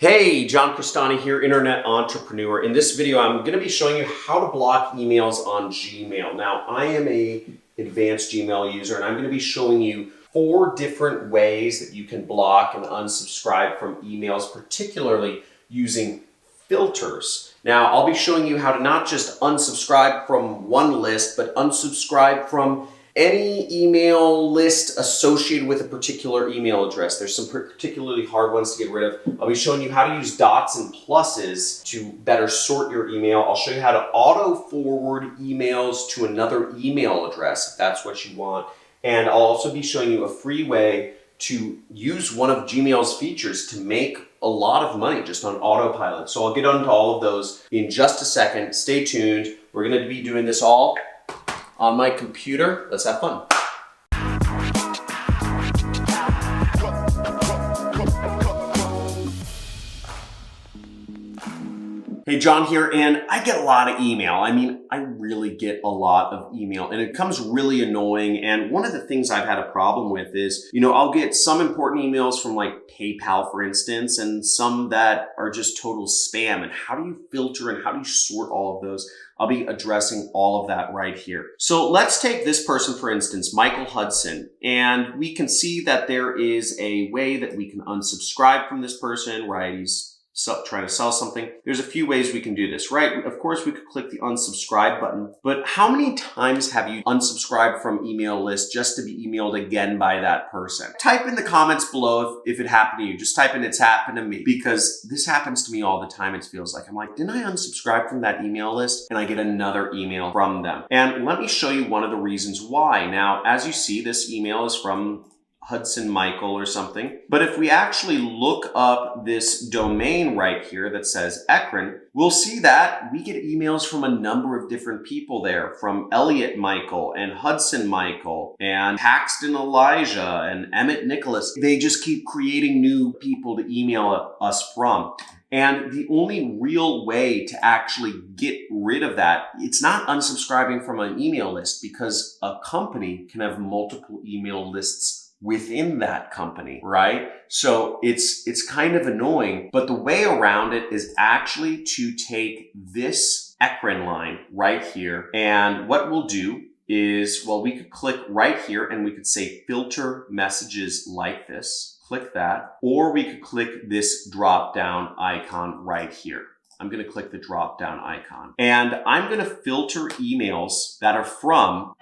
Hey, John Crestani here, Internet Entrepreneur. In this video, I'm going to be showing you how to block emails on Gmail. Now, I am an advanced Gmail user, and I'm going to be showing you 4 different ways that you can block and unsubscribe from emails, particularly using filters. Now, I'll be showing you how to not just unsubscribe from one list, but unsubscribe from any email list associated with a particular email address. There's some particularly hard ones to get rid of. I'll be showing you how to use dots and pluses to better sort your email. I'll show you how to auto forward emails to another email address if that's what you want. And I'll also be showing you a free way to use one of Gmail's features to make a lot of money just on autopilot. So I'll get onto all of those in just a second. Stay tuned. We're going to be doing this all on my computer. Let's have fun. Hey, John here, and I get a lot of email. I really get a lot of email, and it comes really annoying. And one of the things I've had a problem with is, I'll get some important emails from like PayPal, for instance, and some that are just total spam. And how do you filter and how do you sort all of those? I'll be addressing all of that right here. So let's take this person, for instance, Michael Hudson, and we can see that there is a way that we can unsubscribe from this person, right? He's trying to sell something. There's a few ways we can do this, right? Of course, we could click the unsubscribe button, but how many times have you unsubscribed from email list just to be emailed again by that person? Type in the comments below if it happened to you. Just type in "it's happened to me," because this happens to me all the time. It feels like I'm like, didn't I unsubscribe from that email list? And I get another email from them. And let me show you one of the reasons why. Now, as you see, this email is from Hudson Michael or something. But if we actually look up this domain right here that says Ekron, we'll see that we get emails from a number of different people there, from Elliot Michael and Hudson Michael and Paxton Elijah and Emmett Nicholas. They just keep creating new people to email us from. And the only real way to actually get rid of that, it's not unsubscribing from an email list, because a company can have multiple email lists within that company, right? So it's kind of annoying, but the way around it is actually to take this Ekron line right here. And what we'll do is, well, we could click right here and we could say filter messages like this. Click that, or we could click this drop down icon right here. I'm going to click the drop down icon, and I'm going to filter emails that are from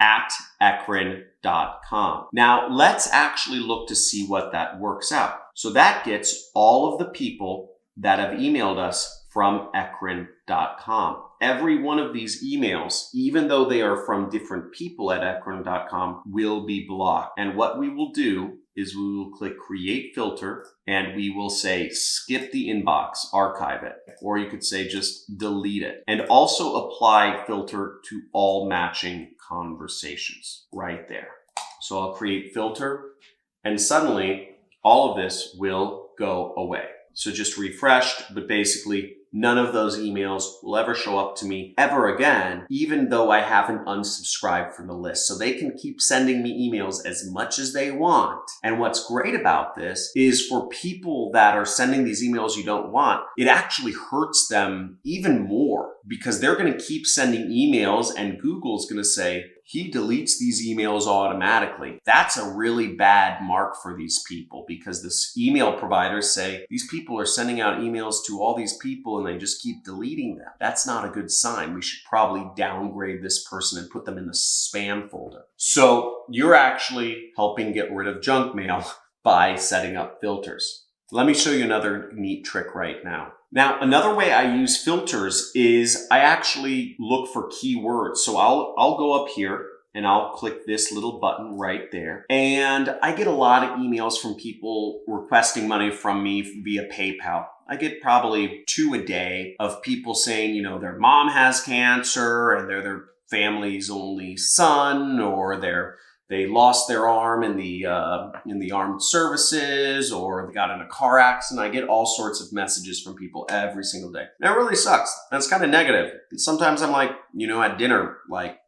@ekron.com. Now let's actually look to see what that works out. So that gets all of the people that have emailed us from ekron.com. Every one of these emails, even though they are from different people at ekron.com, will be blocked. And what we will do is we will click create filter, and we will say skip the inbox, archive it, or you could say just delete it, and also apply filter to all matching conversations right there. So I'll create filter, and suddenly all of this will go away. So just refreshed, but basically none of those emails will ever show up to me ever again, even though I haven't unsubscribed from the list. So they can keep sending me emails as much as they want. And what's great about this is, for people that are sending these emails you don't want, it actually hurts them even more, because they're going to keep sending emails and Google's going to say, he deletes these emails automatically. That's a really bad mark for these people, because this email providers say these people are sending out emails to all these people and they just keep deleting them. That's not a good sign. We should probably downgrade this person and put them in the spam folder. So you're actually helping get rid of junk mail by setting up filters. Let me show you another neat trick right now. Now, another way I use filters is I actually look for keywords. So I'll go up here and I'll click this little button right there. And I get a lot of emails from people requesting money from me via PayPal. I get probably 2 a day of people saying, their mom has cancer and they're their family's only son, or they lost their arm in the armed services, or they got in a car accident. I get all sorts of messages from people every single day. And it really sucks. That's kind of negative. And sometimes I'm like, at dinner,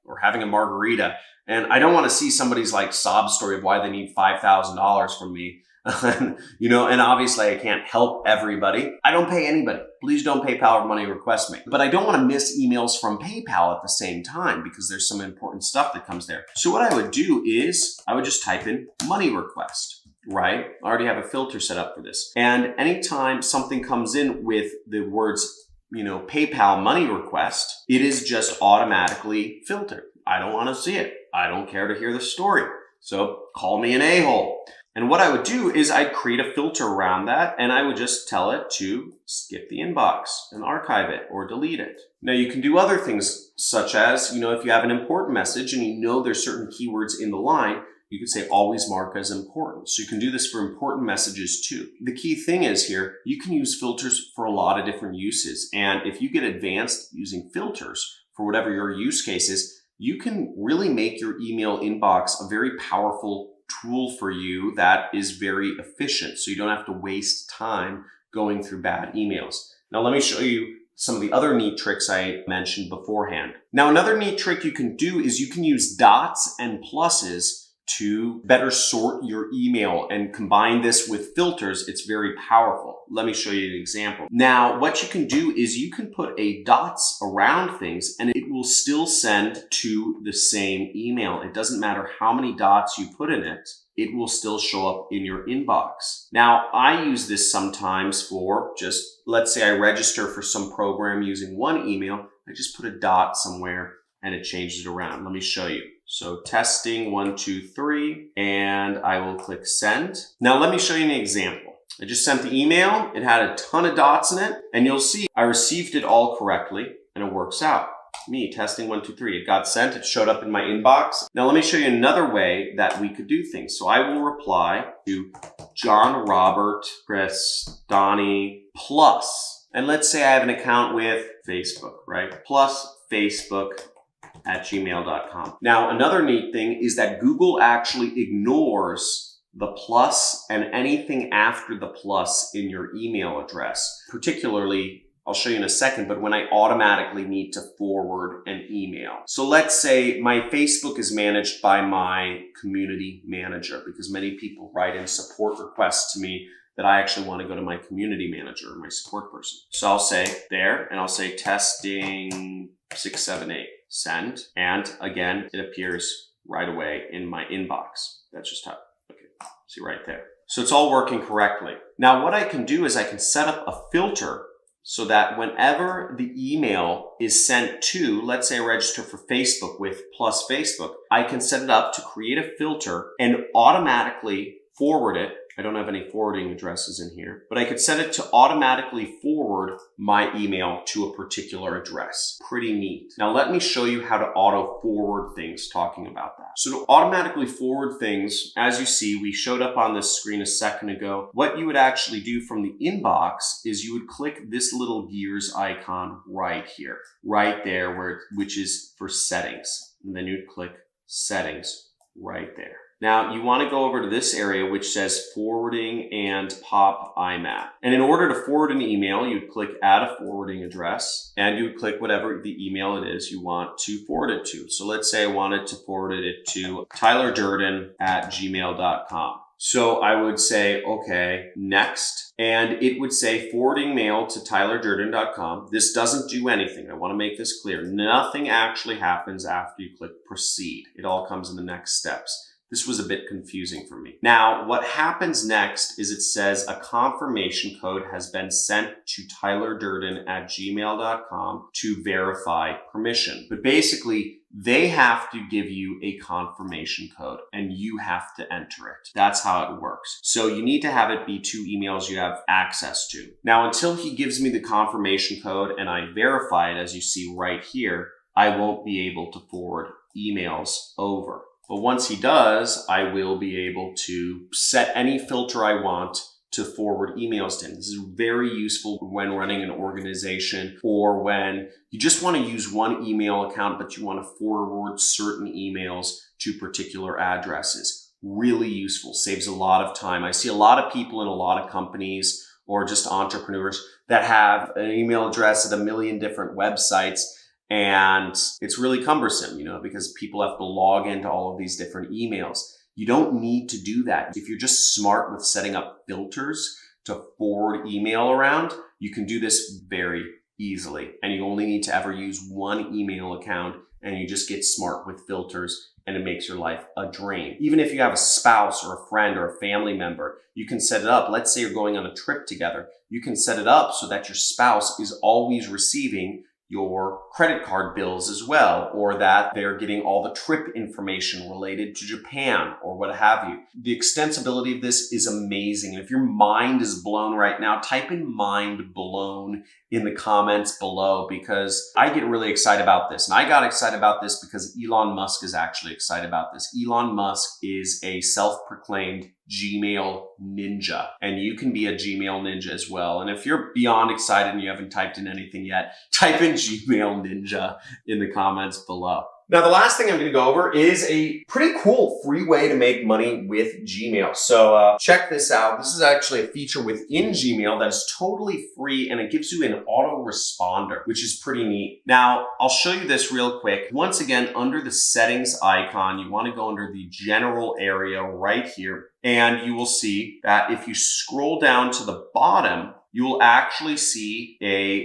or having a margarita, and I don't want to see somebody's sob story of why they need $5,000 from me. And obviously I can't help everybody. I don't pay anybody. Please don't PayPal or money request me. But I don't want to miss emails from PayPal at the same time because there's some important stuff that comes there. So what I would do is I would just type in money request. Right? I already have a filter set up for this. And anytime something comes in with the words, PayPal money request, it is just automatically filtered. I don't want to see it. I don't care to hear the story. So call me an a-hole. And what I would do is I'd create a filter around that and I would just tell it to skip the inbox and archive it or delete it. Now you can do other things such as, if you have an important message and there's certain keywords in the line, you could say always mark as important. So you can do this for important messages too. The key thing is here, you can use filters for a lot of different uses. And if you get advanced using filters for whatever your use case is, you can really make your email inbox a very powerful tool for you that is very efficient. So you don't have to waste time going through bad emails. Now let me show you some of the other neat tricks I mentioned beforehand. Now another neat trick you can do is you can use dots and pluses to better sort your email and combine this with filters. It's very powerful. Let me show you an example. Now, what you can do is you can put a dots around things and it will still send to the same email. It doesn't matter how many dots you put in it. It will still show up in your inbox. Now, I use this sometimes for just, let's say I register for some program using one email. I just put a dot somewhere and it changes it around. Let me show you. So testing 1, 2, 3, and I will click send. Now let me show you an example. I just sent the email. It had a ton of dots in it, and you'll see I received it all correctly, and it works out. Me, testing 1, 2, 3. It got sent. It showed up in my inbox. Now let me show you another way that we could do things. So I will reply to John Robert Crestani plus, and let's say I have an account with Facebook, right? Plus Facebook@gmail.com. Now, another neat thing is that Google actually ignores the plus and anything after the plus in your email address. Particularly, I'll show you in a second, but when I automatically need to forward an email. So let's say my Facebook is managed by my community manager because many people write in support requests to me that I actually want to go to my community manager or my support person. So I'll say there and I'll say testing 678. Send, and again, it appears right away in my inbox. That's just how, okay, see right there. So it's all working correctly. Now what I can do is I can set up a filter so that whenever the email is sent to, let's say I register for Facebook with plus Facebook, I can set it up to create a filter and automatically forward it. I don't have any forwarding addresses in here, but I could set it to automatically forward my email to a particular address. Pretty neat. Now let me show you how to auto forward things talking about that. So to automatically forward things, as you see, we showed up on this screen a second ago. What you would actually do from the inbox is you would click this little gears icon right here, right there, which is for settings. And then you'd click settings right there. Now, you want to go over to this area which says forwarding and pop IMAP. And in order to forward an email, you'd click add a forwarding address and you would click whatever the email it is you want to forward it to. So let's say I wanted to forward it to tylerdurden@gmail.com. So I would say, okay, next. And it would say forwarding mail to tylerdurden.com. This doesn't do anything. I want to make this clear. Nothing actually happens after you click proceed. It all comes in the next steps. This was a bit confusing for me. Now, what happens next is it says a confirmation code has been sent to tylerdurden@gmail.com to verify permission. But basically, they have to give you a confirmation code and you have to enter it. That's how it works. So you need to have it be 2 emails you have access to. Now, until he gives me the confirmation code and I verify it, as you see right here, I won't be able to forward emails over. But once he does, I will be able to set any filter I want to forward emails to him. This is very useful when running an organization or when you just want to use one email account, but you want to forward certain emails to particular addresses. Really useful, saves a lot of time. I see a lot of people in a lot of companies or just entrepreneurs that have an email address at a million different websites. And it's really cumbersome, because people have to log into all of these different emails. You don't need to do that. If you're just smart with setting up filters to forward email around, you can do this very easily. And you only need to ever use one email account, and you just get smart with filters, and it makes your life a dream. Even if you have a spouse or a friend or a family member, you can set it up. Let's say you're going on a trip together. You can set it up so that your spouse is always receiving your credit card bills as well, or that they're getting all the trip information related to Japan or what have you. The extensibility of this is amazing. And if your mind is blown right now, type in mind blown in the comments below, because I get really excited about this. And I got excited about this because Elon Musk is actually excited about this. Elon Musk is a self-proclaimed Gmail ninja, and you can be a Gmail ninja as well. And if you're beyond excited and you haven't typed in anything yet, type in Gmail ninja in the comments below. Now, the last thing I'm going to go over is a pretty cool free way to make money with Gmail. So check this out. This is actually a feature within Gmail that is totally free, and it gives you an autoresponder, which is pretty neat. Now, I'll show you this real quick. Once again, under the settings icon, you want to go under the general area right here, and you will see that if you scroll down to the bottom, you will actually see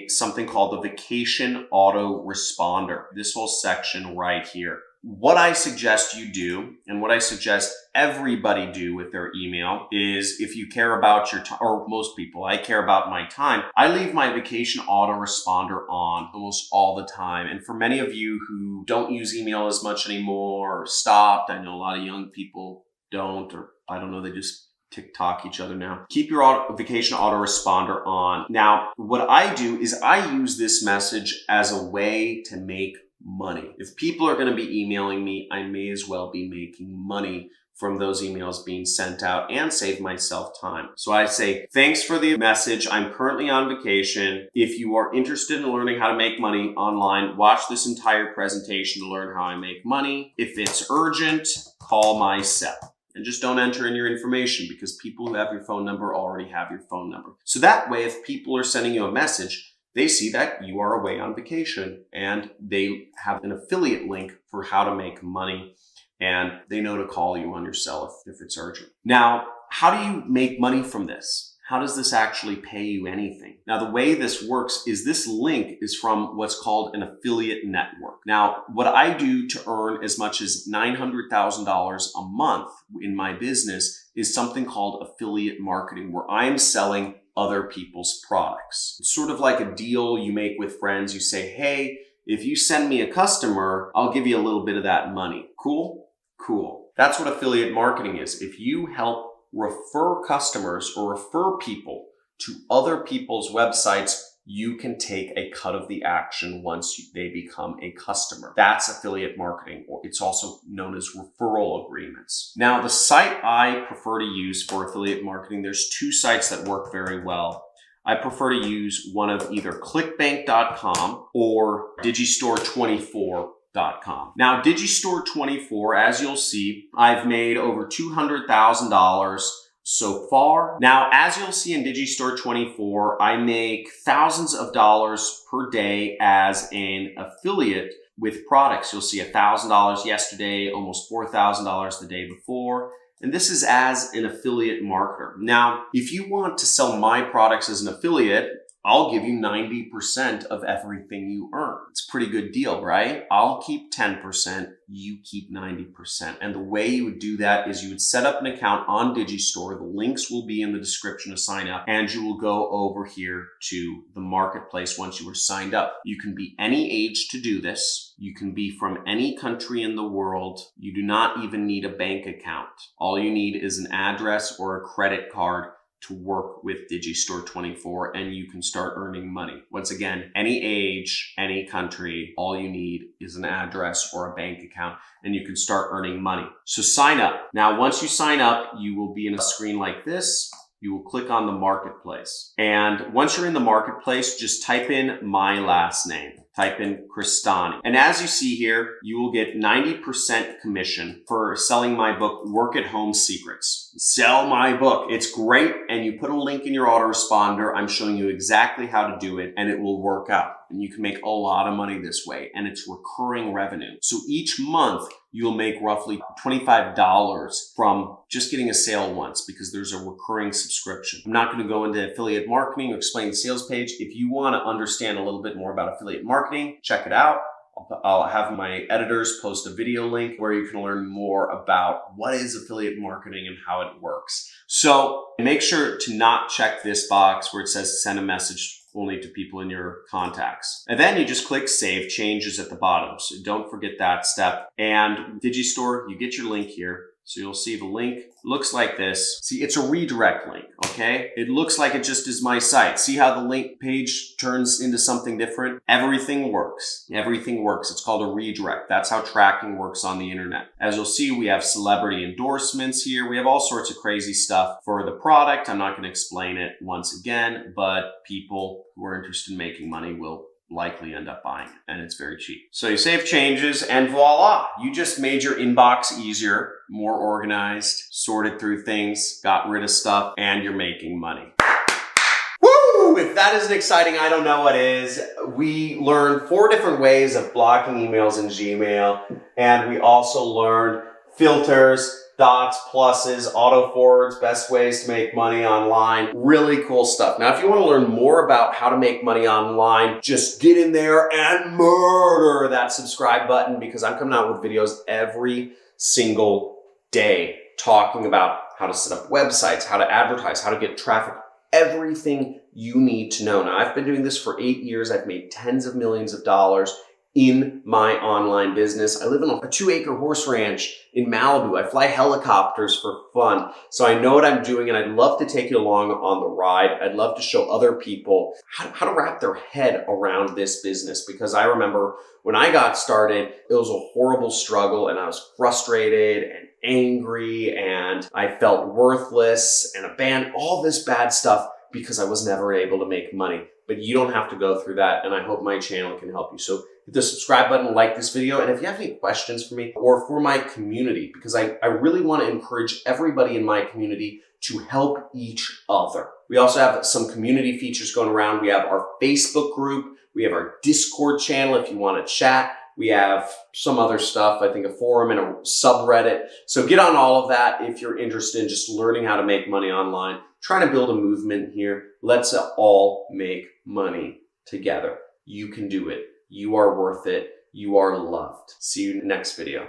something called the vacation autoresponder, this whole section right here. What I suggest you do, and what I suggest everybody do with their email, is if you care about your time, or most people, I care about my time, I leave my vacation autoresponder on almost all the time. And for many of you who don't use email as much anymore or stopped, I know a lot of young people don't, or I don't know, they just TikTok each other now. Keep your vacation autoresponder on. Now, what I do is I use this message as a way to make money. If people are going to be emailing me, I may as well be making money from those emails being sent out and save myself time. So I say, thanks for the message. I'm currently on vacation. If you are interested in learning how to make money online, watch this entire presentation to learn how I make money. If it's urgent, call my cell. And just don't enter in your information, because people who have your phone number already have your phone number. So that way, if people are sending you a message, they see that you are away on vacation and they have an affiliate link for how to make money, and they know to call you on your cell if it's urgent. Now, how do you make money from this? How does this actually pay you anything? Now, the way this works is this link is from what's called an affiliate network. Now, what I do to earn as much as $900,000 a month in my business is something called affiliate marketing, where I'm selling other people's products. It's sort of like a deal you make with friends. You say, hey, if you send me a customer, I'll give you a little bit of that money. Cool? Cool. That's what affiliate marketing is. If you help refer customers or refer people to other people's websites, you can take a cut of the action once they become a customer. That's affiliate marketing, or it's also known as referral agreements. Now, the site I prefer to use for affiliate marketing, there's two sites that work very well. I prefer to use one of either clickbank.com or digistore24.com. Now, Digistore24, as you'll see, I've made over $200,000 so far. Now, as you'll see in Digistore24, I make thousands of dollars per day as an affiliate with products. You'll see $1,000 yesterday, almost $4,000 the day before. And this is as an affiliate marketer. Now, if you want to sell my products as an affiliate, I'll give you 90% of everything you earn. It's a pretty good deal, right? I'll keep 10%, you keep 90%. And the way you would do that is you would set up an account on Digistore. The links will be in the description to sign up, and you will go over here to the marketplace once you are signed up. You can be any age to do this. You can be from any country in the world. You do not even need a bank account. All you need is an address or a credit card to work with Digistore24, and you can start earning money. Once again, any age, any country, all you need is an address or a bank account, and you can start earning money. So sign up. Now, once you sign up, you will be in a screen like this. You will click on the marketplace. And once you're in the marketplace, just type in my last name. type in Crestani. And as you see here, you will get 90% commission for selling my book, Work at Home Secrets. Sell my book. It's great. And you put a link in your autoresponder. I'm showing you exactly how to do it, and it will work out. And you can make a lot of money this way, and it's recurring revenue. So each month you'll make roughly $25 from just getting a sale once, because there's a recurring subscription. I'm not going to go into affiliate marketing or explain the sales page. If you want to understand a little bit more about affiliate marketing, check it out. I'll have my editors post a video link where you can learn more about what is affiliate marketing and how it works. So make sure to not check this box where it says send a message only to people in your contacts. And then you just click Save Changes at the bottom. So don't forget that step. And Digistore, you get your link here. So you'll see the link looks like this. See, it's a redirect link, okay? It looks like it just is my site. See how the link page turns into something different? Everything works. Everything works. It's called a redirect. That's how tracking works on the internet. As you'll see, we have celebrity endorsements here. We have all sorts of crazy stuff for the product. I'm not going to explain it once again, but people who are interested in making money will likely end up buying it, and it's very cheap. So you save changes and voila, you just made your inbox easier, more organized, sorted through things, got rid of stuff, and you're making money. Woo! If that isn't exciting, I don't know what is. We learned 4 different ways of blocking emails in Gmail, and we also learned filters, dots, pluses, auto forwards, best ways to make money online. Really cool stuff. Now, if you want to learn more about how to make money online, just get in there and murder that subscribe button, because I'm coming out with videos every single day talking about how to set up websites, how to advertise, how to get traffic, everything you need to know. Now, I've been doing this for 8 years. I've made tens of millions of dollars in my online business. I live in a 2-acre horse ranch in Malibu. I fly helicopters for fun. So I know what I'm doing, and I'd love to take you along on the ride. I'd love to show other people how to wrap their head around this business, because I remember when I got started, it was a horrible struggle, and I was frustrated and angry, and I felt worthless and abandoned, all this bad stuff, because I was never able to make money. But you don't have to go through that, and I hope my channel can help you. So hit the subscribe button, like this video, and if you have any questions for me or for my community, because I really want to encourage everybody in my community to help each other. We also have some community features going around. We have our Facebook group. We have our Discord channel if you want to chat. We have some other stuff, I think a forum and a subreddit. So get on all of that if you're interested in just learning how to make money online. Trying to build a movement here. Let's all make money together. You can do it. You are worth it. You are loved. See you in the next video.